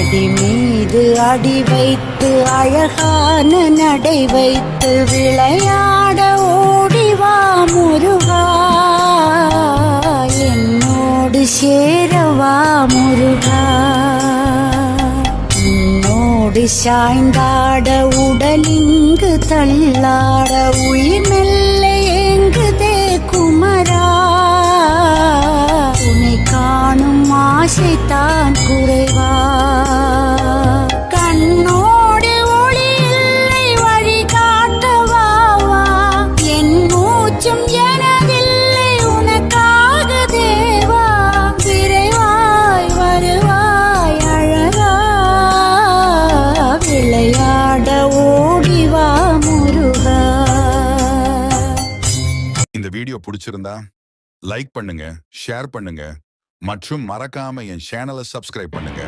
அடி மீது அடி வைத்து அழகான நடை வைத்து விளையாட ஓடிவா முருகா, என்னோடு சேரவா முருகா. உன்னோடு சாய்ந்தாட உடலிங்கு தள்ளாட உயிர் மெல்ல ஏங்குதே குமரா, உன்னை காணும் ஆசைத்தான் குறைவா. கண்ணோடு ஒளி இல்லை வழி காட்டவாவா, என் மூச்சும் எனதில்லை உனக்காக தேவா. விரைவாய் வருவாய் அழகா, விளையாட ஓடிவா முருகா. இந்த வீடியோ பிடிச்சிருந்தா லைக் பண்ணுங்க, ஷேர் பண்ணுங்க மற்றும் மறக்காம என் சேனலை சப்ஸ்கிரைப் பண்ணுங்க.